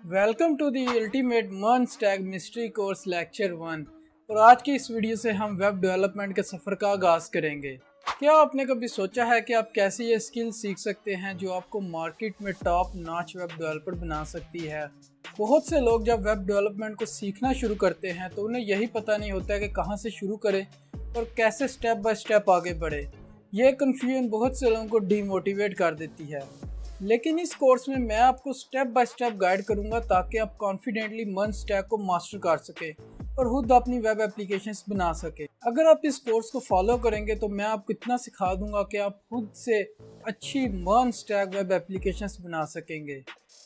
Welcome to the ultimate मर्न Stag mystery course lecture 1। और आज की इस वीडियो से हम वेब डेवलपमेंट के सफ़र का आगाज़ करेंगे। क्या आपने कभी सोचा है कि आप कैसे ये स्किल सीख सकते हैं जो आपको मार्केट में टॉप नॉच वेब डेवलपर बना सकती है। बहुत से लोग जब वेब डेवलपमेंट को सीखना शुरू करते हैं तो उन्हें यही पता नहीं होता है कि कहाँ से शुरू करें और कैसे स्टेप बाय स्टेप आगे बढ़े। ये कन्फ्यूजन बहुत से लोगों को डीमोटिवेट कर देती है, लेकिन इस कोर्स में मैं आपको स्टेप बाय स्टेप गाइड करूंगा ताकि आप कॉन्फिडेंटली मन स्टैक को मास्टर कर सके और खुद अपनी वेब एप्लीकेशंस बना सके। अगर आप इस कोर्स को फॉलो करेंगे तो मैं आपको इतना सिखा दूंगा कि आप खुद से अच्छी मन स्टैक वेब एप्लीकेशंस बना सकेंगे।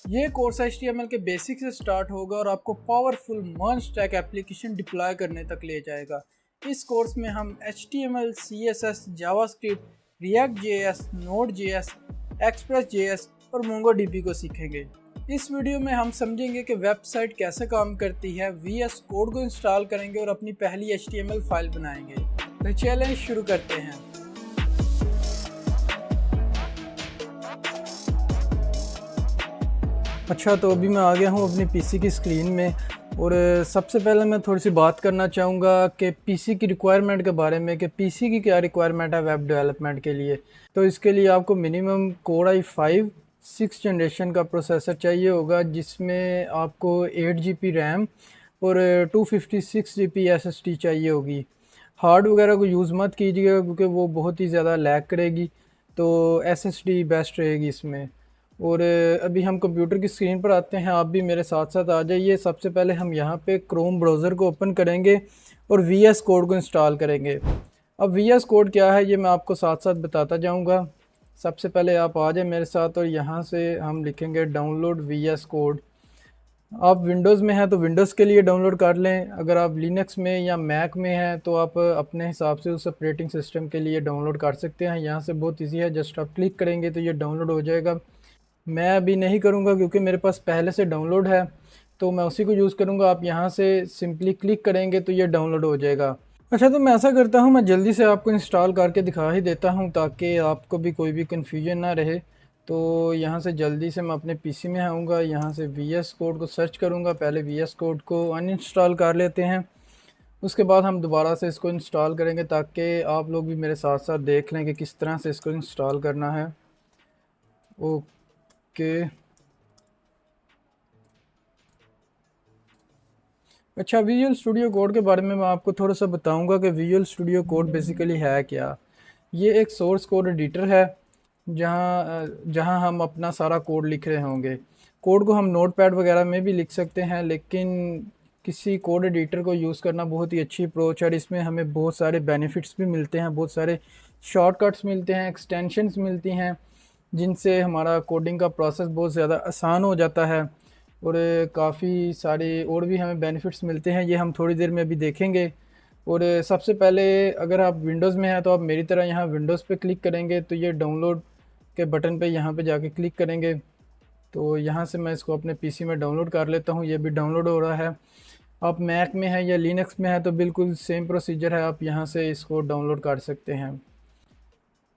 ये कोर्स HTML के बेसिक से स्टार्ट होगा और आपको पावरफुल मन स्टैक एप्लीकेशन डिप्लॉय करने तक ले जाएगा। इस कोर्स में हम HTML, CSS, JavaScript, react JS, node JS, express JS और MongoDB को सीखेंगे। इस वीडियो में हम समझेंगे कि वेबसाइट कैसे काम करती है, VS कोड को इंस्टॉल करेंगे और अपनी पहली HTML फाइल बनाएंगे। तो चलिए शुरू करते हैं। अच्छा, तो अभी मैं आ गया हूँ अपनी PC की स्क्रीन में और सबसे पहले मैं थोड़ी सी बात करना चाहूँगा कि PC की रिक्वायरमेंट के बारे में कि PC की क्या रिक्वायरमेंट है वेब डेवलपमेंट के लिए। तो इसके लिए आपको मिनिमम Core i5 6 जनरेशन का प्रोसेसर चाहिए होगा, जिसमें आपको 8 GB रैम और 256 GB SSD चाहिए होगी। हार्ड वगैरह को यूज़ मत कीजिएगा क्योंकि वो बहुत ही ज़्यादा लैग करेगी, तो SSD बेस्ट रहेगी इसमें। और अभी हम कंप्यूटर की स्क्रीन पर आते हैं, आप भी मेरे साथ साथ आ जाइए। सबसे पहले हम यहाँ पे क्रोम ब्राउज़र को ओपन करेंगे और VS कोड को इंस्टॉल करेंगे। अब VS कोड क्या है ये मैं आपको साथ साथ बताता जाऊँगा। सबसे पहले आप आ जाए मेरे साथ और यहाँ से हम लिखेंगे डाउनलोड VS कोड। आप विंडोज़ में हैं तो विंडोज़ के लिए डाउनलोड कर लें, अगर आप लिनक्स में या मैक में हैं तो आप अपने हिसाब से उस ऑपरेटिंग सिस्टम के लिए डाउनलोड कर सकते हैं। यहाँ से बहुत इजी है, जस्ट आप क्लिक करेंगे तो ये डाउनलोड हो जाएगा। मैं अभी नहीं करूँगा क्योंकि मेरे पास पहले से डाउनलोड है, तो मैं उसी को यूज़ करूँगा। आप यहाँ से सिंपली क्लिक करेंगे तो ये डाउनलोड हो जाएगा। अच्छा, तो मैं ऐसा करता हूँ, मैं जल्दी से आपको इंस्टॉल करके दिखा ही देता हूँ ताकि आपको भी कोई भी कन्फ्यूजन ना रहे। तो यहाँ से जल्दी से मैं अपने PC में आऊँगा, यहाँ से VS कोड को सर्च करूँगा। पहले VS कोड को अनइंस्टॉल कर लेते हैं, उसके बाद हम दोबारा से इसको इंस्टॉल करेंगे ताकि आप लोग भी मेरे साथ साथ देख लें कि किस तरह से इसको इंस्टॉल करना है। ओके, अच्छा, विजुअल स्टूडियो कोड के बारे में मैं आपको थोड़ा सा बताऊंगा कि विजुअल स्टूडियो कोड बेसिकली है क्या। ये एक सोर्स कोड एडिटर है जहां हम अपना सारा कोड लिख रहे होंगे। कोड को हम नोटपैड वगैरह में भी लिख सकते हैं, लेकिन किसी कोड एडिटर को यूज़ करना बहुत ही अच्छी अप्रोच है। इसमें हमें बहुत सारे बेनिफिट्स भी मिलते हैं, बहुत सारे शॉर्टकट्स मिलते हैं, एक्सटेंशंस मिलती हैं, जिनसे हमारा कोडिंग का प्रोसेस बहुत ज़्यादा आसान हो जाता है। और काफ़ी सारे और भी हमें बेनिफिट्स मिलते हैं, ये हम थोड़ी देर में अभी देखेंगे। और सबसे पहले अगर आप विंडोज़ में हैं तो आप मेरी तरह यहाँ विंडोज़ पे क्लिक करेंगे तो ये डाउनलोड के बटन पे यहाँ पे जाके क्लिक करेंगे। तो यहाँ से मैं इसको अपने PC में डाउनलोड कर लेता हूँ, ये भी डाउनलोड हो रहा है। आप मैक में हैं या लिनक्स में हैं तो बिल्कुल सेम प्रोसीजर है, आप यहाँ से इसको डाउनलोड कर सकते हैं।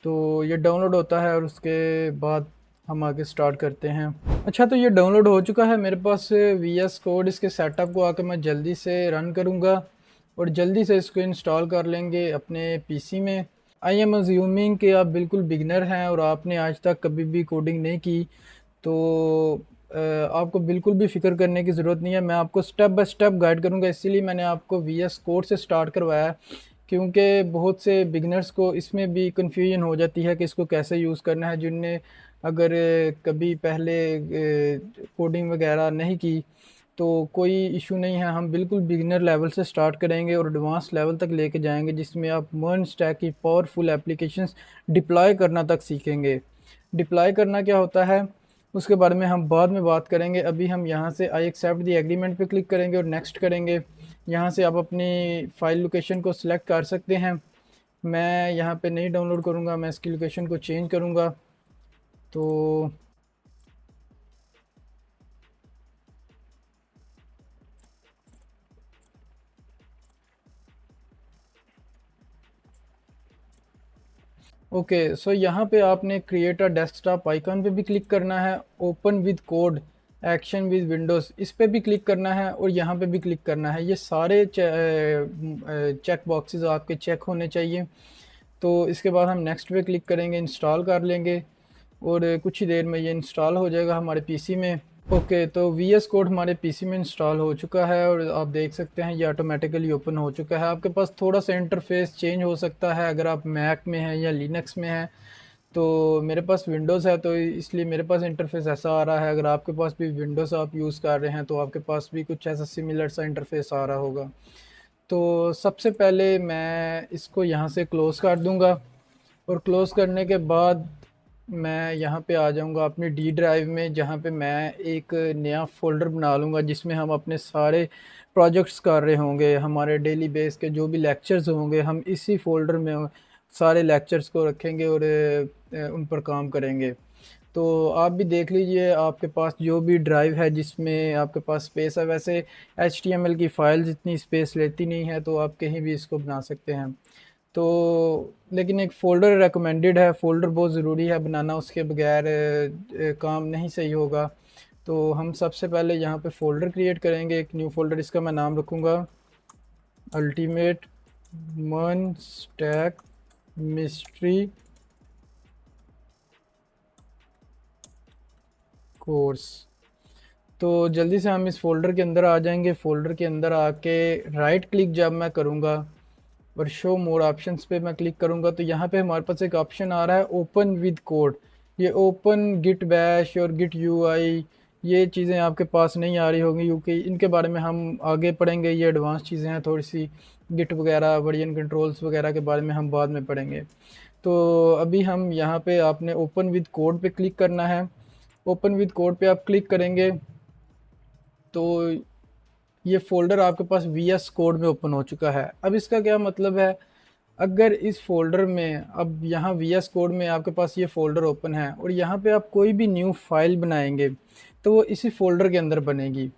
तो ये डाउनलोड होता है और उसके बाद हम आगे स्टार्ट करते हैं। अच्छा, तो ये डाउनलोड हो चुका है मेरे पास VS कोड। इसके सेटअप को आके मैं जल्दी से रन करूँगा और जल्दी से इसको इंस्टॉल कर लेंगे अपने PC में। आई एम अज्यूमिंग कि आप बिल्कुल बिगनर हैं और आपने आज तक कभी भी कोडिंग नहीं की, तो आपको बिल्कुल भी फ़िक्र करने की ज़रूरत नहीं है। मैं आपको स्टेप बाय स्टेप गाइड करूँगा, इसीलिए मैंने आपको VS कोड से स्टार्ट करवाया है, क्योंकि बहुत से बिगनर्स को इसमें भी कन्फ्यूजन हो जाती है कि इसको कैसे यूज़ करना है। जिनने अगर कभी पहले कोडिंग वगैरह नहीं की तो कोई इशू नहीं है, हम बिल्कुल बिगिनर लेवल से स्टार्ट करेंगे और एडवांस लेवल तक लेके जाएंगे, जिसमें आप मर्न स्टैक की पावरफुल एप्लीकेशंस डिप्लॉय करना तक सीखेंगे। डिप्लॉय करना क्या होता है उसके बारे में हम बाद में बात करेंगे। अभी हम यहाँ से आई एक्सेप्ट दी एग्रीमेंट पे क्लिक करेंगे और नेक्स्ट करेंगे। यहाँ से आप अपनी फ़ाइल लोकेशन को सिलेक्ट कर सकते हैं। मैं यहाँ पे नहीं डाउनलोड करूँगा, मैं इसकी लोकेशन को चेंज करूँगा। तो ओके, सो यहाँ पे आपने क्रिएट अ डेस्कटॉप आइकन पे भी क्लिक करना है, open with code action with Windows, इस पे भी क्लिक करना है और यहाँ पे भी क्लिक करना है। ये सारे चेक बॉक्सेस आपके चेक होने चाहिए। तो इसके बाद हम नेक्स्ट पे क्लिक करेंगे, इंस्टॉल कर लेंगे और कुछ ही देर में ये इंस्टॉल हो जाएगा हमारे पीसी में। ओके, तो वीएस कोड हमारे पीसी में इंस्टॉल हो चुका है और आप देख सकते हैं ये ऑटोमेटिकली ओपन हो चुका है। आपके पास थोड़ा सा इंटरफेस चेंज हो सकता है अगर आप मैक में हैं या लिनक्स में हैं। तो मेरे पास विंडोज़ है तो इसलिए मेरे पास इंटरफेस ऐसा आ रहा है। अगर आपके पास भी विंडोज़ आप यूज़ कर रहे हैं तो आपके पास भी कुछ ऐसा सिमिलर सा इंटरफेस आ रहा होगा। तो सबसे पहले मैं इसको यहाँ से क्लोज़ कर दूँगा और क्लोज़ करने के बाद मैं यहाँ पे आ जाऊँगा अपनी डी ड्राइव में, जहाँ पे मैं एक नया फ़ोल्डर बना लूँगा जिसमें हम अपने सारे प्रोजेक्ट्स कर रहे होंगे। हमारे डेली बेस के जो भी लेक्चर्स होंगे हम इसी फ़ोल्डर में सारे लेक्चर्स को रखेंगे और उन पर काम करेंगे। तो आप भी देख लीजिए आपके पास जो भी ड्राइव है जिसमें आपके पास स्पेस है। वैसे एचटीएमएल की फ़ाइल्स इतनी स्पेस लेती नहीं है तो आप कहीं भी इसको बना सकते हैं। तो लेकिन एक फ़ोल्डर रेकमेंडेड है, फ़ोल्डर बहुत ज़रूरी है बनाना, उसके बगैर काम नहीं सही होगा। तो हम सबसे पहले यहाँ पे फ़ोल्डर क्रिएट करेंगे, एक न्यू फ़ोल्डर, इसका मैं नाम रखूँगा अल्टीमेट मन स्टैक मिस्ट्री कोर्स। तो जल्दी से हम इस फ़ोल्डर के अंदर आ जाएंगे। फ़ोल्डर के अंदर आके राइट क्लिक जब मैं करूँगा और शो मोर ऑप्शंस पे मैं क्लिक करूँगा तो यहाँ पे हमारे पास एक ऑप्शन आ रहा है ओपन विद कोड। ये ओपन गिट बैश और गिट यूआई ये चीज़ें आपके पास नहीं आ रही होंगी क्योंकि इनके बारे में हम आगे पढ़ेंगे। ये एडवांस चीज़ें हैं थोड़ी सी, गिट वगैरह वर्जन कंट्रोल्स वगैरह के बारे में हम बाद में पढ़ेंगे। तो अभी हम यहाँ पे आपने ओपन विद कोड पे क्लिक करना है। ओपन विद कोड पे आप क्लिक करेंगे तो ये फ़ोल्डर आपके पास वीएस कोड में ओपन हो चुका है। अब इसका क्या मतलब है, अगर इस फ़ोल्डर में अब यहाँ वीएस कोड में आपके पास ये फ़ोल्डर ओपन है और यहाँ पे आप कोई भी न्यू फाइल बनाएंगे तो वो इसी फ़ोल्डर के अंदर बनेगी।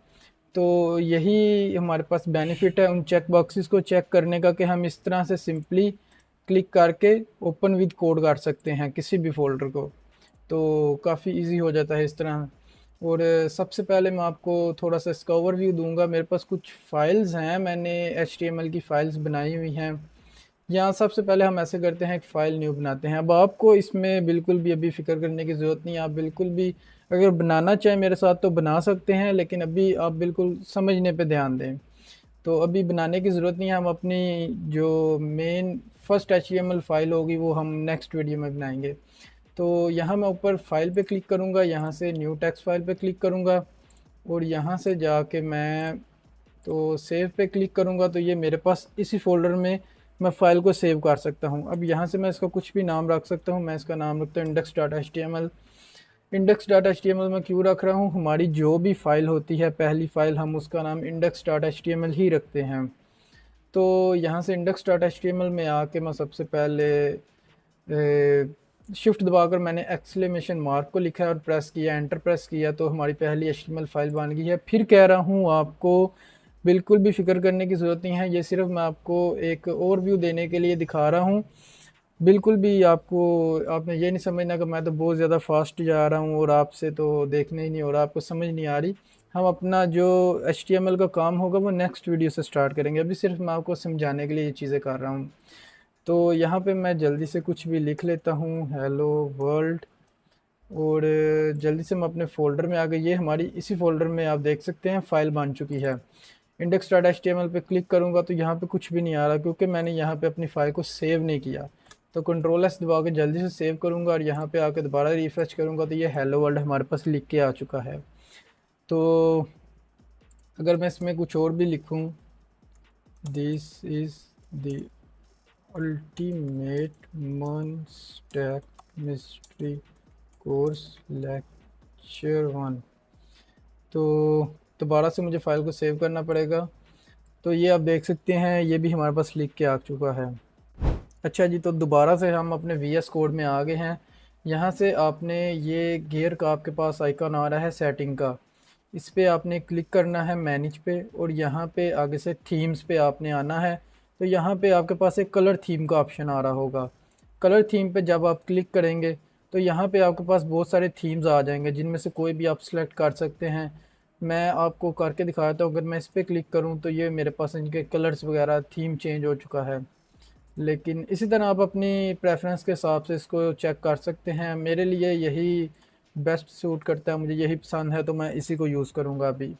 तो यही हमारे पास बेनिफिट है उन चेक बॉक्सेस को चेक करने का कि हम इस तरह से सिंपली क्लिक करके ओपन विद कोड कर सकते हैं किसी भी फ़ोल्डर को। तो काफ़ी इजी हो जाता है इस तरह। और सबसे पहले मैं आपको थोड़ा सा इसका ओवरव्यू दूंगा। मेरे पास कुछ फाइल्स हैं, मैंने HTML की फ़ाइल्स बनाई हुई हैं। यहाँ सबसे पहले हम ऐसे करते हैं एक फ़ाइल न्यू बनाते हैं। अब आपको इसमें बिल्कुल भी अभी फ़िक्र करने की ज़रूरत नहीं है। आप बिल्कुल भी अगर बनाना चाहें मेरे साथ तो बना सकते हैं, लेकिन अभी आप बिल्कुल समझने पे ध्यान दें। तो अभी बनाने की ज़रूरत नहीं है, हम अपनी जो मेन फर्स्ट HTML फ़ाइल होगी वो हम नेक्स्ट वीडियो में बनाएंगे। तो यहाँ मैं ऊपर फाइल पे क्लिक करूँगा, यहाँ से न्यू टेक्स्ट फाइल पे क्लिक करूँगा और यहाँ से जाके मैं तो सेव पे क्लिक करूँगा तो ये मेरे पास इसी फोल्डर में मैं फ़ाइल को सेव कर सकता हूँ। अब यहाँ से मैं इसका कुछ भी नाम रख सकता हूँ। मैं इसका नाम रखता हूँ index.html। index.html मैं क्यों रख रहा हूँ, हमारी जो भी फ़ाइल होती है पहली फ़ाइल हम उसका नाम index.html ही रखते हैं। तो यहाँ से index.html में आके मैं सबसे पहले शिफ्ट दबाकर मैंने एक्सक्लेमेशन मार्क को लिखा है और प्रेस किया, एंटर प्रेस किया तो हमारी पहली एचटीएमएल फाइल बन गई है। फिर कह रहा हूँ आपको बिल्कुल भी फिक्र करने की ज़रूरत नहीं है, ये सिर्फ मैं आपको एक ओवरव्यू देने के लिए दिखा रहा हूँ। बिल्कुल भी आपको आपने ये नहीं समझना कि मैं तो बहुत ज़्यादा फास्ट जा रहा हूँ और आपसे तो देखने ही नहीं हो रहा, आपको समझ नहीं आ रही। हम अपना जो HTML का काम होगा वो नेक्स्ट वीडियो से स्टार्ट करेंगे, अभी सिर्फ मैं आपको समझाने के लिए ये चीज़ें कर रहा हूँ। तो यहाँ पे मैं जल्दी से कुछ भी लिख लेता हूँ, हेलो वर्ल्ड, और जल्दी से मैं अपने फ़ोल्डर में आ गई। ये हमारी इसी फ़ोल्डर में आप देख सकते हैं फ़ाइल बन चुकी है। index.html पे क्लिक करूँगा तो यहाँ पे कुछ भी नहीं आ रहा क्योंकि मैंने यहाँ पे अपनी फ़ाइल को सेव नहीं किया। तो Ctrl+S दबा के जल्दी से सेव करूँगा और यहाँ पे आके दोबारा रिफ़्रेश करूँगा तो ये हेलो वर्ल्ड हमारे पास लिख के आ चुका है। तो अगर मैं इसमें कुछ और भी लिखूँ, दिस इज़ द अल्टीमेट मन स्टैक मिस्ट्री कोर्स लेक्चर 1, तो दोबारा से मुझे फ़ाइल को सेव करना पड़ेगा। तो ये आप देख सकते हैं ये भी हमारे पास लिख के आ चुका है। अच्छा जी, तो दोबारा से हम अपने VS कोड में आ गए हैं। यहाँ से आपने ये गियर का आपके पास आइकन आ रहा है सेटिंग का, इस पे आपने क्लिक करना है मैनेज पे और यहाँ पे आगे से थीम्स पे आपने आना है। तो यहाँ पे आपके पास एक कलर थीम का ऑप्शन आ रहा होगा। कलर थीम पे जब आप क्लिक करेंगे तो यहाँ पे आपके पास बहुत सारे थीम्स आ जाएंगे जिनमें से कोई भी आप सिलेक्ट कर सकते हैं। मैं आपको करके दिखाता हूँ। अगर मैं इस पर क्लिक करूँ तो ये मेरे पास इनके कलर्स वगैरह थीम चेंज हो चुका है। लेकिन इसी तरह आप अपनी प्रेफरेंस के हिसाब से इसको चेक कर सकते हैं। मेरे लिए यही बेस्ट सूट करता है, मुझे यही पसंद है, तो मैं इसी को यूज़ करूँगा अभी।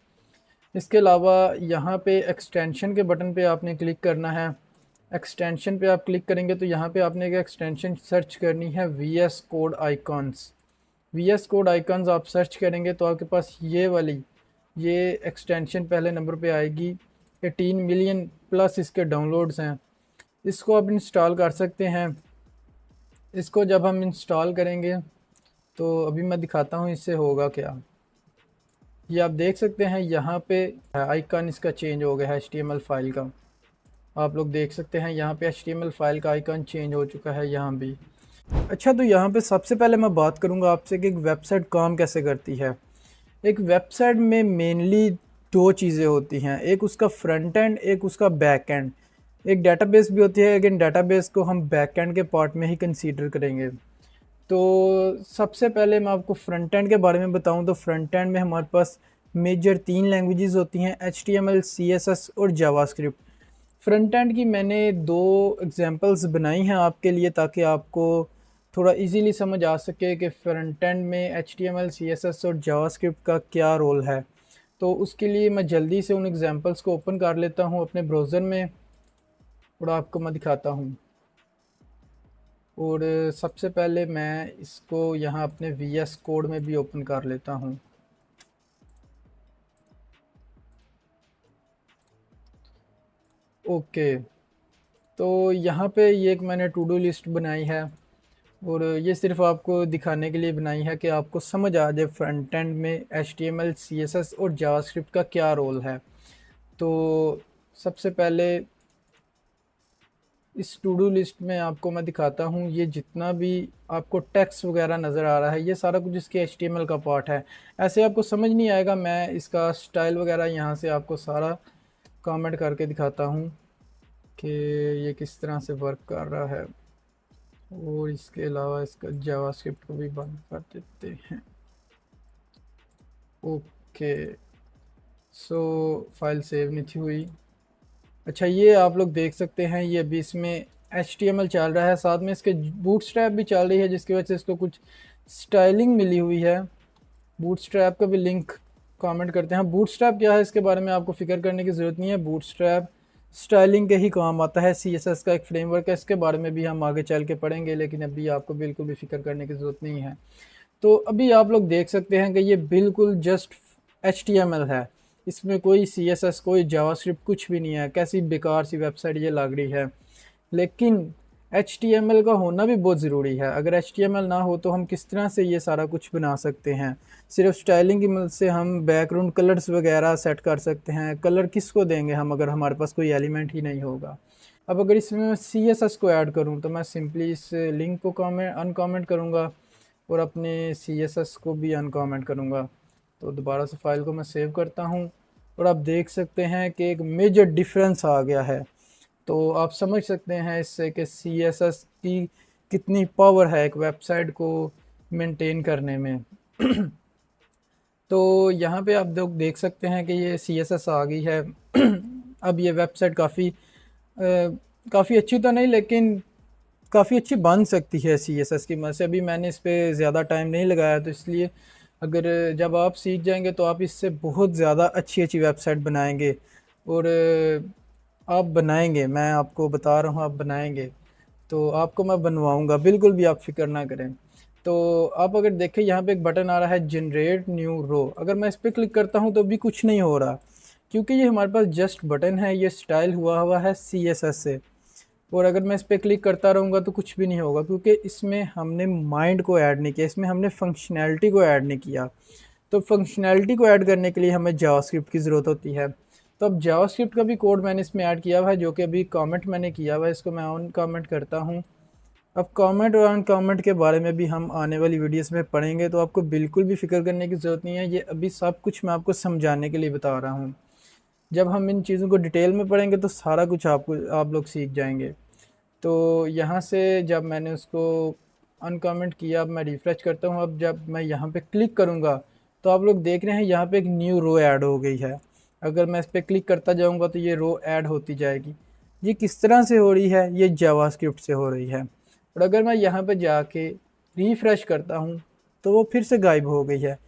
इसके अलावा यहाँ पे एक्सटेंशन के बटन पे आपने क्लिक करना है। एक्सटेंशन पे आप क्लिक करेंगे तो यहाँ पे आपने एक एक्सटेंशन सर्च करनी है, V S code icons. V S code icons आप सर्च करेंगे तो आपके पास ये एक्सटेंशन पहले नंबर पे आएगी। 18 मिलियन प्लस इसके डाउनलोड्स हैं। इसको आप इंस्टॉल कर सकते हैं। इसको जब हम इंस्टॉल करेंगे तो अभी मैं दिखाता हूँ इससे होगा क्या। ये आप देख सकते हैं यहाँ पे आइकन इसका चेंज हो गया है HTML फाइल का। आप लोग देख सकते हैं यहाँ पे HTML फाइल का आइकन चेंज हो चुका है यहाँ भी। अच्छा, तो यहाँ पे सबसे पहले मैं बात करूँगा आपसे कि एक वेबसाइट काम कैसे करती है। एक वेबसाइट में मेनली दो चीज़ें होती हैं, एक उसका फ्रंट एंड, एक उसका बैक एंड। एक डेटाबेस भी होती है, लेकिन डेटाबेस को हम बैक एंड के पार्ट में ही कंसीडर करेंगे। तो सबसे पहले मैं आपको फ्रंट एंड के बारे में बताऊं तो फ्रंट एंड में हमारे पास मेजर 3 लैंग्वेजेस होती हैं, HTML, CSS और जावास्क्रिप्ट। फ्रंट एंड की मैंने 2 एग्जांपल्स बनाई हैं आपके लिए, ताकि आपको थोड़ा इजीली समझ आ सके कि फ्रंट एंड में HTML, CSS और जावास्क्रिप्ट का क्या रोल है। तो उसके लिए मैं जल्दी से उन एग्जांपल्स को ओपन कर लेता हूं अपने ब्राउज़र में और आपको मैं दिखाता हूं। और सबसे पहले मैं इसको यहाँ अपने VS कोड में भी ओपन कर लेता हूँ। ओके, तो यहाँ पे ये एक मैंने टू डू लिस्ट बनाई है और ये सिर्फ आपको दिखाने के लिए बनाई है कि आपको समझ आ जाए फ्रंट एंड में HTML, CSS और जावास्क्रिप्ट का क्या रोल है। तो सबसे पहले इस टू डू लिस्ट में आपको मैं दिखाता हूँ, ये जितना भी आपको टेक्स्ट वगैरह नज़र आ रहा है ये सारा कुछ इसके HTML का पार्ट है। ऐसे आपको समझ नहीं आएगा, मैं इसका स्टाइल वगैरह यहाँ से आपको सारा कमेंट करके दिखाता हूँ कि ये किस तरह से वर्क कर रहा है। और इसके अलावा इसका जावास्क्रिप्ट को भी बंद कर देते हैं। ओके, सो फाइल सेव नहीं थी हुई। अच्छा, ये आप लोग देख सकते हैं ये अभी इसमें HTML चल रहा है, साथ में इसके बूटस्ट्रैप भी चल रही है, जिसकी वजह से इसको कुछ स्टाइलिंग मिली हुई है। बूटस्ट्रैप का भी लिंक कमेंट करते हैं। बूटस्ट्रैप क्या है इसके बारे में आपको फिक्र करने की ज़रूरत नहीं है। बूटस्ट्रैप स्टाइलिंग के ही काम आता है। CSS का एक फ्रेमवर्क है, इसके बारे में भी हम आगे चल के पढ़ेंगे, लेकिन अभी आपको बिल्कुल भी फिक्र करने की ज़रूरत नहीं है। तो अभी आप लोग देख सकते हैं कि ये बिल्कुल जस्ट HTML है, इसमें कोई CSS, कोई जावास्क्रिप्ट कुछ भी नहीं है। कैसी बेकार सी वेबसाइट ये लग रही है, लेकिन HTML का होना भी बहुत ज़रूरी है। अगर HTML ना हो तो हम किस तरह से ये सारा कुछ बना सकते हैं। सिर्फ स्टाइलिंग की मदद से हम बैकग्राउंड कलर्स वगैरह सेट कर सकते हैं। कलर किसको देंगे हम अगर हमारे पास कोई एलिमेंट ही नहीं होगा। अब अगर इसमें मैं CSS को ऐड करूं तो मैं सिंपली इस लिंक को अनकमेंट करूंगा और अपने CSS को भी अनकमेंट करूंगा। तो दोबारा से फाइल को मैं सेव करता हूँ और आप देख सकते हैं कि एक मेजर डिफरेंस आ गया है। तो आप समझ सकते हैं इससे कि CSS की कितनी पावर है एक वेबसाइट को मेंटेन करने में। तो यहाँ पे आप लोग देख सकते हैं कि ये CSS आ गई है। अब ये वेबसाइट काफ़ी अच्छी तो नहीं, लेकिन काफ़ी अच्छी बन सकती है CSS की मदद से। अभी मैंने इस पर ज़्यादा टाइम नहीं लगाया, तो इसलिए अगर जब आप सीख जाएंगे तो आप इससे बहुत ज़्यादा अच्छी अच्छी वेबसाइट बनाएंगे। और आप बनाएंगे, मैं आपको बता रहा हूँ, आप बनाएंगे तो आपको मैं बनवाऊँगा, बिल्कुल भी आप फिक्र ना करें। तो आप अगर देखें यहाँ पे एक बटन आ रहा है जनरेट न्यू रो, अगर मैं इस पर क्लिक करता हूँ तो भी कुछ नहीं हो रहा, क्योंकि ये हमारे पास जस्ट बटन है, ये स्टाइल हुआ हुआ है CSS से। और अगर मैं इस पर क्लिक करता रहूँगा तो कुछ भी नहीं होगा, क्योंकि इसमें हमने माइंड को ऐड नहीं किया, इसमें हमने फंक्शनैलिटी को ऐड नहीं किया। तो फंक्शनैलिटी को ऐड करने के लिए हमें जावास्क्रिप्ट की ज़रूरत होती है। तो अब जावास्क्रिप्ट का भी कोड मैंने इसमें ऐड किया हुआ है, जो कि अभी कमेंट मैंने किया हुआ है, इसको मैं ऑन कमेंट करता हूँ। अब कमेंट और अन कमेंट के बारे में भी हम आने वाली वीडियोस में पढ़ेंगे, तो आपको बिल्कुल भी फिक्र करने की ज़रूरत नहीं है। ये अभी सब कुछ मैं आपको समझाने के लिए बता रहा हूँ। जब हम इन चीज़ों को डिटेल में पढ़ेंगे तो सारा कुछ आप लोग सीख जाएंगे। तो यहाँ से जब मैंने उसको अनकमेंट किया। अब मैं रिफ़्रेश करता हूँ। अब जब मैं यहाँ पे क्लिक करूँगा तो आप लोग देख रहे हैं यहाँ पे एक न्यू रो ऐड हो गई है। अगर मैं इस पर क्लिक करता जाऊँगा तो ये रो ऐड होती जाएगी। ये किस तरह से हो रही है? ये जावास्क्रिप्ट से हो रही है। और अगर मैं यहाँ पे जाके रिफ़्रेश करता हूँ तो वो फिर से गायब हो गई है,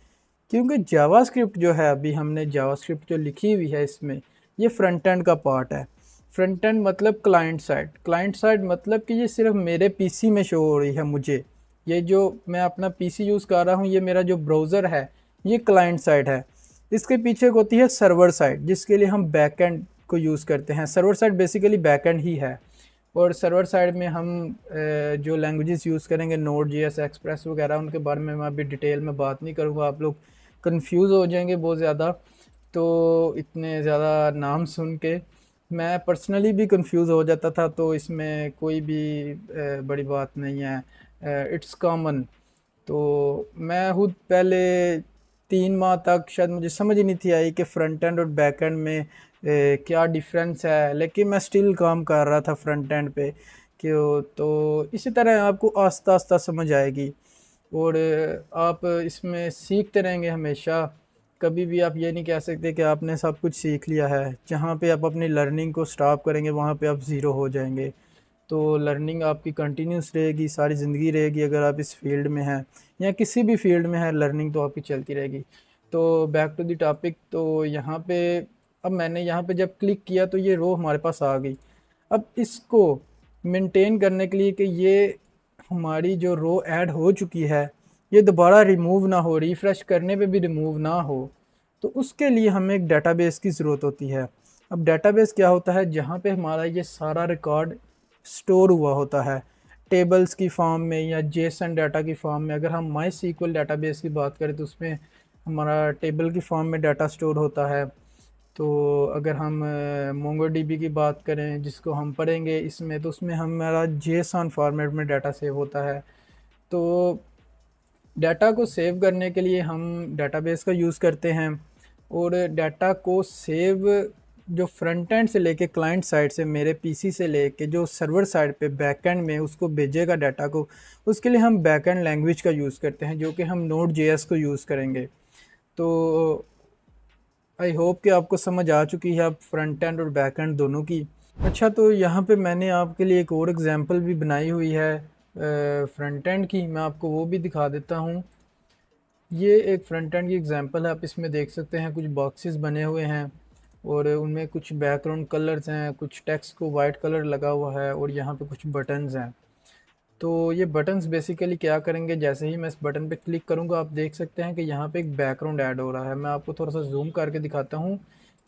क्योंकि जावास्क्रिप्ट जो है, अभी हमने जावास्क्रिप्ट जो लिखी हुई है इसमें, ये फ्रंट एंड का पार्ट है। फ्रंट एंड मतलब क्लाइंट साइड, क्लाइंट साइड मतलब कि ये सिर्फ मेरे पीसी में शो हो रही है मुझे। ये जो मैं अपना पीसी यूज़ कर रहा हूँ, ये मेरा जो ब्राउज़र है, ये क्लाइंट साइड है। इसके पीछे एक होती है सर्वर साइड, जिसके लिए हम बैकएंड को यूज़ करते हैं। सर्वर साइड बेसिकली बैकएंड ही है। और सर्वर साइड में हम जो लैंग्वेजेस यूज़ करेंगे, नोड जेएस, एक्सप्रेस वगैरह, उनके बारे में मैं अभी डिटेल में बात नहीं करूँगा, आप लोग कंफ्यूज हो जाएंगे बहुत ज़्यादा। तो इतने ज़्यादा नाम सुन के मैं पर्सनली भी कंफ्यूज हो जाता था, तो इसमें कोई भी बड़ी बात नहीं है, इट्स कॉमन। तो मैं खुद पहले 3 माह तक शायद मुझे समझ ही नहीं थी आई कि फ्रंट एंड और बैक एंड में क्या डिफरेंस है, लेकिन मैं स्टिल काम कर रहा था फ्रंट एंड पे। क्यों? तो इसी तरह आपको आस्ता आस्ता समझ आएगी। और आप इसमें सीखते रहेंगे हमेशा। कभी भी आप ये नहीं कह सकते कि आपने सब कुछ सीख लिया है। जहाँ पे आप अपनी लर्निंग को स्टॉप करेंगे वहाँ पे आप ज़ीरो हो जाएंगे। तो लर्निंग आपकी कंटिन्यूस रहेगी, सारी ज़िंदगी रहेगी। अगर आप इस फील्ड में हैं या किसी भी फील्ड में है, लर्निंग तो आपकी चलती रहेगी। तो बैक टू द टॉपिक, तो यहाँ पे अब मैंने यहाँ पे जब क्लिक किया तो ये रो हमारे पास आ गई। अब इसको मेंटेन करने के लिए कि ये हमारी जो रो ऐड हो चुकी है ये दोबारा रिमूव ना हो, रिफ़्रेश करने पे भी रिमूव ना हो, तो उसके लिए हमें एक डेटाबेस की ज़रूरत होती है। अब डेटाबेस क्या होता है? जहाँ पे हमारा ये सारा रिकॉर्ड स्टोर हुआ होता है, टेबल्स की फॉर्म में या जेसन डाटा की फॉर्म में। अगर हम माई सीक्वल डाटाबेस की बात करें तो उसमें हमारा टेबल की फॉर्म में डाटा स्टोर होता है। तो अगर हम मोंगोडीबी की बात करें, जिसको हम पढ़ेंगे इसमें, तो उसमें हमारा जेसन फॉर्मेट में डाटा सेव होता है। तो डाटा को सेव करने के लिए हम डाटाबेस का यूज़ करते हैं। और डाटा को सेव जो फ्रंट एंड से लेके क्लाइंट साइड से, मेरे पीसी से लेके जो सर्वर साइड पे बैकएंड में उसको भेजेगा डाटा को, उसके लिए हम बैकएंड लैंग्वेज का यूज़ करते हैं, जो कि हम नोड जेएस को यूज़ करेंगे। तो आई होप कि आपको समझ आ चुकी है अब फ्रंट एंड और बैक एंड दोनों की। अच्छा, तो यहाँ पे मैंने आपके लिए एक और एग्जांपल भी बनाई हुई है फ्रंट एंड की, मैं आपको वो भी दिखा देता हूँ। ये एक फ्रंट एंड की एग्जांपल है। आप इसमें देख सकते हैं कुछ बॉक्सेस बने हुए हैं और उनमें कुछ बैकग्राउंड कलर्स हैं, कुछ टेक्स्ट को वाइट कलर लगा हुआ है और यहाँ पे कुछ बटन्स हैं। तो ये बटन्स बेसिकली क्या करेंगे? जैसे ही मैं इस बटन पे क्लिक करूँगा, आप देख सकते हैं कि यहाँ पे एक बैकग्राउंड ऐड हो रहा है। मैं आपको थोड़ा सा जूम करके दिखाता हूँ।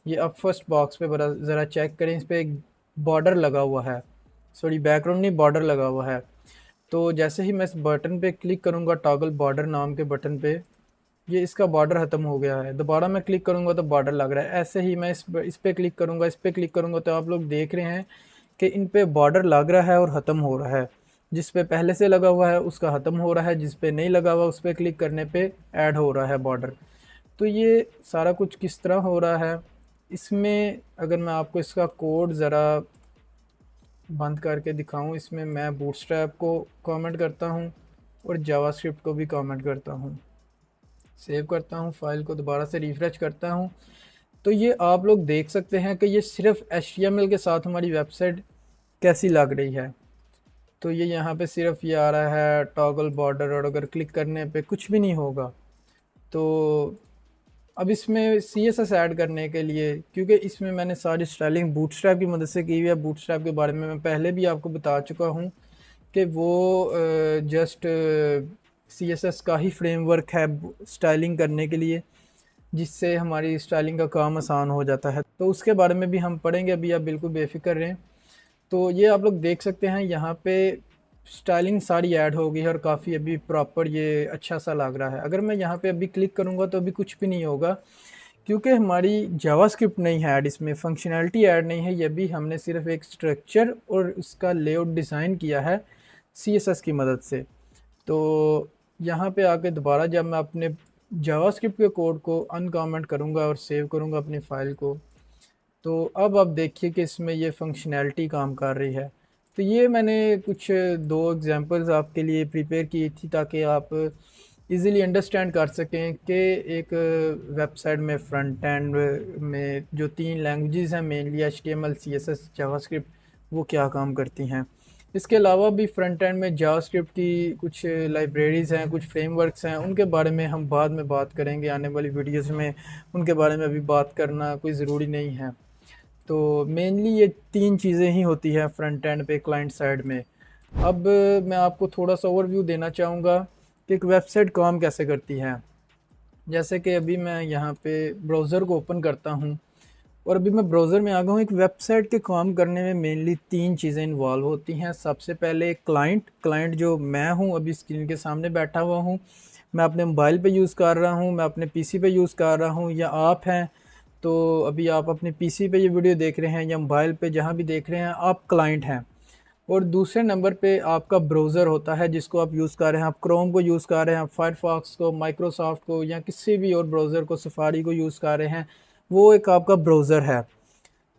ये आप फर्स्ट बॉक्स पे बड़ा ज़रा चेक करें, इस पर एक बॉर्डर लगा हुआ है। सॉरी, बैकग्राउंड नहीं, बॉर्डर लगा हुआ है। तो जैसे ही मैं इस बटन पे क्लिक करूँगा, टॉगल बॉर्डर नाम के बटन पे, ये इसका बॉर्डर ख़त्म हो गया है। दोबारा मैं क्लिक करूँगा तो बॉर्डर लग रहा है। ऐसे ही मैं इस पे क्लिक करूँगा, इस पे क्लिक करूँगा, तो आप लोग देख रहे हैं कि इन पे बॉर्डर लग रहा है और ख़त्म हो रहा है। जिस पे पहले से लगा हुआ है उसका ख़त्म हो रहा है, जिस पे नहीं लगा हुआ उस पे क्लिक करने पे ऐड हो रहा है बॉर्डर। तो ये सारा कुछ किस तरह हो रहा है इसमें, अगर मैं आपको इसका कोड ज़रा बंद करके दिखाऊं, इसमें मैं बूटस्ट्रैप को कमेंट करता हूं और जावास्क्रिप्ट को भी कमेंट करता हूं। सेव करता हूं, फाइल को दोबारा से रिफ़्रेश करता हूं, तो ये आप लोग देख सकते हैं कि ये सिर्फ HTML के साथ हमारी वेबसाइट कैसी लग रही है। तो ये यहाँ पे सिर्फ ये आ रहा है टॉगल बॉर्डर, और अगर क्लिक करने पे कुछ भी नहीं होगा। तो अब इसमें CSS ऐड करने के लिए, क्योंकि इसमें मैंने सारी स्टाइलिंग बूटस्ट्रैप की मदद से की हुई है। बूटस्ट्रैप के बारे में मैं पहले भी आपको बता चुका हूँ कि वो जस्ट CSS का ही फ्रेमवर्क है स्टाइलिंग करने के लिए, जिससे हमारी स्टाइलिंग का काम आसान हो जाता है। तो उसके बारे में भी हम पढ़ेंगे, अभी आप बिल्कुल बेफिक्र रहें। तो ये आप लोग देख सकते हैं यहाँ पे स्टाइलिंग सारी ऐड हो गई है और काफ़ी अभी प्रॉपर ये अच्छा सा लग रहा है। अगर मैं यहाँ पे अभी क्लिक करूँगा तो अभी कुछ भी नहीं होगा, क्योंकि हमारी जावास्क्रिप्ट नहीं है ऐड, इसमें फंक्शनैलिटी ऐड नहीं है। ये भी हमने सिर्फ एक स्ट्रक्चर और उसका लेआउट डिज़ाइन किया है CSS की मदद से। तो यहाँ पे आके दोबारा जब मैं अपने जावास्क्रिप्ट के कोड को अनकमेंट करूँगा और सेव करूँगा अपनी फ़ाइल को, तो अब आप देखिए कि इसमें ये फंक्शनैलिटी काम कर रही है। तो ये मैंने कुछ 2 एग्ज़ाम्पल्स आपके लिए प्रिपेयर की थी ताकि आप इजीली अंडरस्टैंड कर सकें कि एक वेबसाइट में फ्रंट एंड में जो 3 लैंग्वेजेस हैं मेनली एचटीएमएल, सीएसएस, जावास्क्रिप्ट, वो क्या काम करती हैं। इसके अलावा भी फ्रंट एंड में जावास्क्रिप्ट की कुछ लाइब्रेरीज़ हैं, कुछ फ्रेमवर्क्स हैं, उनके बारे में हम बाद में बात करेंगे आने वाली वीडियोज़ में। उनके बारे में अभी बात करना कोई ज़रूरी नहीं है। तो मेनली ये 3 चीज़ें ही होती हैं फ्रंट एंड पे क्लाइंट साइड में। अब मैं आपको थोड़ा सा ओवरव्यू देना चाहूँगा कि एक वेबसाइट काम कैसे करती है। जैसे कि अभी मैं यहाँ पे ब्राउज़र को ओपन करता हूँ और अभी मैं ब्राउज़र में आ गया हूँ। एक वेबसाइट के काम करने में मेनली 3 चीज़ें इन्वॉल्व होती हैं। सबसे पहले क्लाइंट जो मैं हूँ, अभी स्क्रीन के सामने बैठा हुआ हूँ, मैं अपने मोबाइल पे यूज़ कर रहा हूँ, मैं अपने पीसी पे यूज़ कर रहा हूँ, या आप हैं तो अभी आप अपने पीसी पे ये वीडियो देख रहे हैं या मोबाइल पे जहाँ भी देख रहे हैं, आप क्लाइंट हैं। और दूसरे नंबर पे आपका ब्राउज़र होता है जिसको आप यूज़ कर रहे हैं। आप क्रोम को यूज़ कर रहे हैं, आप फायरफॉक्स को, माइक्रोसॉफ्ट को, या किसी भी और ब्राउज़र को, सफारी को यूज़ कर रहे हैं, वो एक आपका ब्राउज़र है।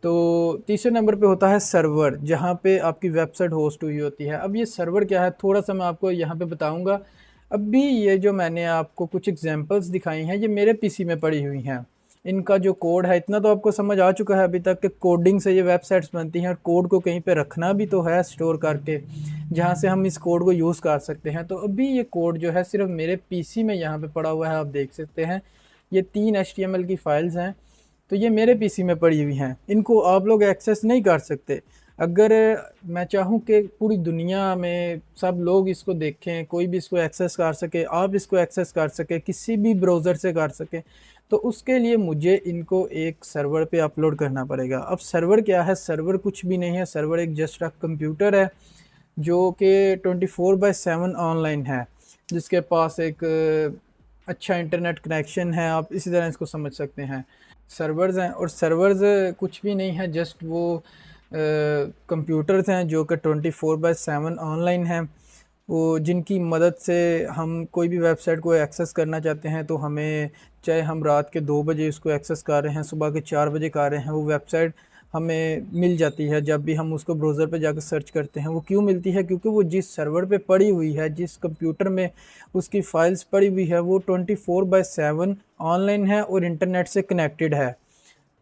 तो तीसरे नंबर पे होता है सर्वर, जहाँ पे आपकी वेबसाइट होस्ट हुई होती है। अब ये सर्वर क्या है, थोड़ा सा मैं आपको यहाँ पे बताऊँगा। अभी ये जो मैंने आपको कुछ एग्जांपल्स दिखाई हैं, ये मेरे पीसी में पड़ी हुई हैं। इनका जो कोड है, इतना तो आपको समझ आ चुका है अभी तक कि कोडिंग से ये वेबसाइट्स बनती हैं, और कोड को कहीं पे रखना भी तो है स्टोर करके, जहाँ से हम इस कोड को यूज़ कर सकते हैं। तो अभी ये कोड जो है सिर्फ मेरे पीसी में यहाँ पे पड़ा हुआ है, आप देख सकते हैं। ये 3 HTML की फाइल्स हैं, तो ये मेरे पीसी में पड़ी हुई हैं। इनको आप लोग एक्सेस नहीं कर सकते। अगर मैं चाहूँ कि पूरी दुनिया में सब लोग इसको देखें, कोई भी इसको एक्सेस कर सके, आप इसको एक्सेस कर सके, किसी भी ब्राउज़र से कर सके, तो उसके लिए मुझे इनको एक सर्वर पे अपलोड करना पड़ेगा। अब सर्वर क्या है? सर्वर कुछ भी नहीं है। सर्वर एक जस्ट एक कंप्यूटर है जो कि 24/7 ऑनलाइन है, जिसके पास एक अच्छा इंटरनेट कनेक्शन है। आप इसी तरह इसको समझ सकते हैं। सर्वर्स हैं, और सर्वर्स कुछ भी नहीं है, जस्ट वो कंप्यूटर्स हैं जो कि 24/7 ऑनलाइन हैं, वो जिनकी मदद से हम कोई भी वेबसाइट को एक्सेस करना चाहते हैं तो हमें, चाहे हम रात के 2 बजे इसको एक्सेस कर रहे हैं, सुबह के 4 बजे कर रहे हैं, वो वेबसाइट हमें मिल जाती है। जब भी हम उसको ब्राउज़र पे जाकर सर्च करते हैं, वो क्यों मिलती है? क्योंकि वो जिस सर्वर पे पड़ी हुई है, जिस कंप्यूटर में उसकी फाइल्स पड़ी हुई है, वो 24/7 ऑनलाइन है और इंटरनेट से कनेक्टेड है।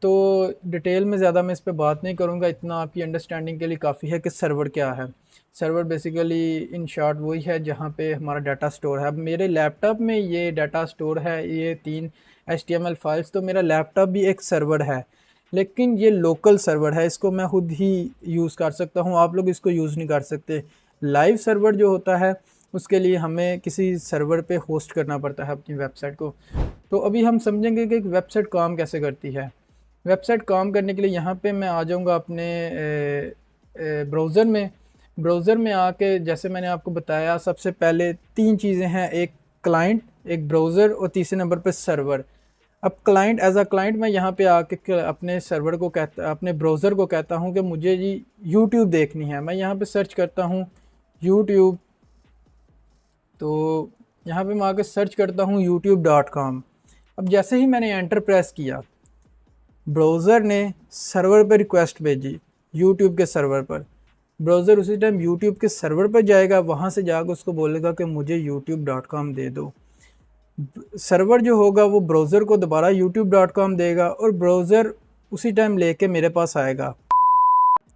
तो डिटेल में ज़्यादा मैं इस पे बात नहीं करूँगा, इतना आपकी अंडरस्टैंडिंग के लिए काफ़ी है कि सर्वर क्या है। सर्वर बेसिकली इन शॉर्ट वही है जहाँ पे हमारा डाटा स्टोर है। अब मेरे लैपटॉप में ये डाटा स्टोर है, ये 3 HTML फाइल्स, तो मेरा लैपटॉप भी एक सर्वर है, लेकिन ये लोकल सर्वर है, इसको मैं खुद ही यूज़ कर सकता हूँ, आप लोग इसको यूज़ नहीं कर सकते। लाइव सर्वर जो होता है, उसके लिए हमें किसी सर्वर पे होस्ट करना पड़ता है अपनी वेबसाइट को। तो अभी हम समझेंगे कि एक वेबसाइट काम कैसे करती है। वेबसाइट काम करने के लिए यहाँ पे मैं आ जाऊँगा अपने ब्राउज़र में। ब्राउज़र में आके जैसे मैंने आपको बताया, सबसे पहले 3 चीज़ें हैं, एक क्लाइंट, एक ब्राउज़र, और तीसरे नंबर पे सर्वर। अब क्लाइंट, एज अ क्लाइंट मैं यहाँ पे आके अपने सर्वर को कहता, अपने ब्राउज़र को कहता हूँ कि मुझे जी यूट्यूब देखनी है। मैं यहाँ पे सर्च करता हूँ यूट्यूब, तो यहाँ पे मैं आके सर्च करता हूँ youtube.com। अब जैसे ही मैंने एंटर प्रेस किया, ब्राउज़र ने सर्वर पे रिक्वेस्ट भेजी, यूट्यूब के सर्वर पर। ब्राउज़र उसी टाइम यूट्यूब के सर्वर पर जाएगा, वहाँ से जाकर उसको बोलेगा कि मुझे youtube.com दे दो। सर्वर जो होगा वो ब्राउज़र को दोबारा youtube.com देगा, और ब्राउज़र उसी टाइम लेके मेरे पास आएगा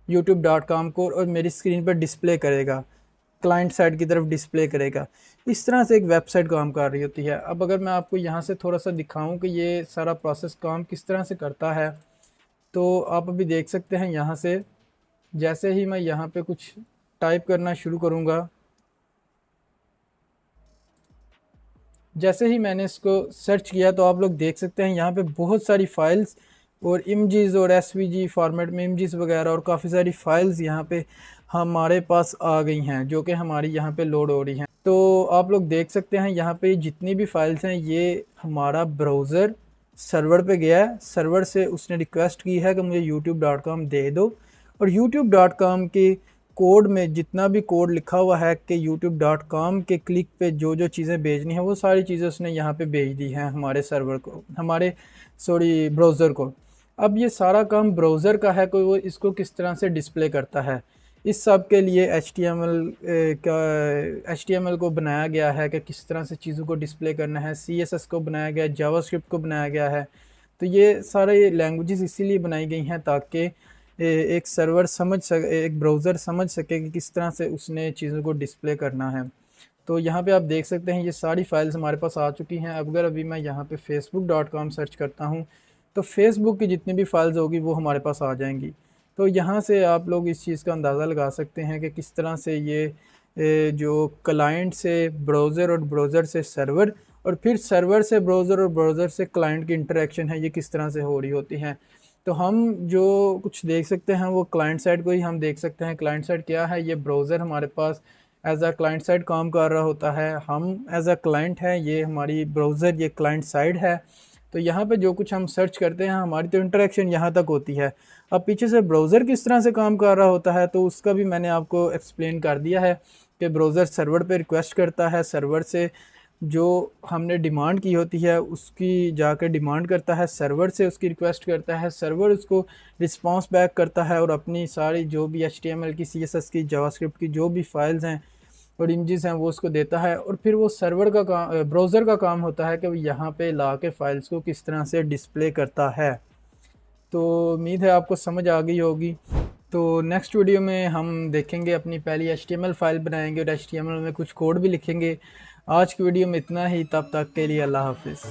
youtube.com को, और मेरी स्क्रीन पर डिस्प्ले करेगा, क्लाइंट साइड की तरफ डिस्प्ले करेगा। इस तरह से एक वेबसाइट काम कर रही होती है। अब अगर मैं आपको यहाँ से थोड़ा सा दिखाऊं कि ये सारा प्रोसेस काम किस तरह से करता है, तो आप अभी देख सकते हैं यहाँ से, जैसे ही मैं यहाँ पे कुछ टाइप करना शुरू करूँगा, जैसे ही मैंने इसको सर्च किया, तो आप लोग देख सकते हैं यहाँ पे बहुत सारी फाइल्स और इमेजेस और SVG फॉर्मेट में इमेजेस वगैरह, और काफ़ी सारी फाइल्स यहाँ पे हमारे पास आ गई हैं जो कि हमारी यहाँ पे लोड हो रही हैं। तो आप लोग देख सकते हैं यहाँ पे जितनी भी फाइल्स हैं, ये हमारा ब्राउज़र सर्वर पे गया है, सर्वर से उसने रिक्वेस्ट की है कि मुझे youtube.com दे दो, और youtube.com की कोड में जितना भी कोड लिखा हुआ है कि youtube.com के क्लिक पे जो जो चीज़ें भेजनी है, वो सारी चीज़ें उसने यहाँ पे भेज दी हैं हमारे सर्वर को, हमारे सॉरी ब्राउज़र को। अब ये सारा काम ब्राउज़र का है, कोई वो इसको किस तरह से डिस्प्ले करता है। इस सब के लिए HTML को बनाया गया है कि किस तरह से चीज़ों को डिस्प्ले करना है। CSS को बनाया गया है, जावास्क्रिप्ट को बनाया गया है। तो ये सारे लैंग्वेजेस इसीलिए बनाई गई हैं ताकि एक सर्वर समझ सके, एक ब्राउज़र समझ सके कि किस तरह से उसने चीज़ों को डिस्प्ले करना है। तो यहाँ पे आप देख सकते हैं ये सारी फाइल्स हमारे पास आ चुकी हैं। अगर अभी मैं यहाँ पे facebook.com सर्च करता हूँ तो फेसबुक की जितनी भी फाइल्स होगी वो हमारे पास आ जाएंगी। तो यहाँ से आप लोग इस चीज़ का अंदाज़ा लगा सकते हैं कि किस तरह से ये जो क्लाइंट से ब्राउज़र और ब्राउज़र से सर्वर और फिर सर्वर से ब्राउज़र और ब्राउज़र से क्लाइंट की इंटरेक्शन है, ये किस तरह से हो रही होती हैं। तो हम जो कुछ देख सकते हैं वो क्लाइंट साइड को ही हम देख सकते हैं। क्लाइंट साइड क्या है, ये ब्राउज़र हमारे पास एज अ क्लाइंट साइड काम कर रहा होता है, हम एज अ क्लाइंट हैं, ये हमारी ब्राउज़र ये क्लाइंट साइड है। तो यहाँ पे जो कुछ हम सर्च करते हैं हमारी तो इंटरेक्शन यहाँ तक होती है। अब पीछे से ब्राउज़र किस तरह से काम कर रहा होता है तो उसका भी मैंने आपको एक्सप्लेन कर दिया है कि ब्राउज़र सर्वर पे रिक्वेस्ट करता है, सर्वर से जो हमने डिमांड की होती है उसकी जाकर डिमांड करता है, सर्वर से उसकी रिक्वेस्ट करता है, सर्वर उसको रिस्पांस बैक करता है और अपनी सारी जो भी HTML की, CSS की, जावास्क्रिप्ट की जो भी फाइल्स हैं और इमेजेस हैं वो उसको देता है। और फिर वो सर्वर का काम, ब्राउज़र का काम होता है कि वो यहाँ पे ला के फाइल्स को किस तरह से डिस्प्ले करता है। तो उम्मीद है आपको समझ आ गई होगी। तो नेक्स्ट वीडियो में हम देखेंगे, अपनी पहली HTML फाइल बनाएंगे और HTML में कुछ कोड भी लिखेंगे। आज की वीडियो में इतना ही, तब तक के लिए अल्लाह हाफिज़।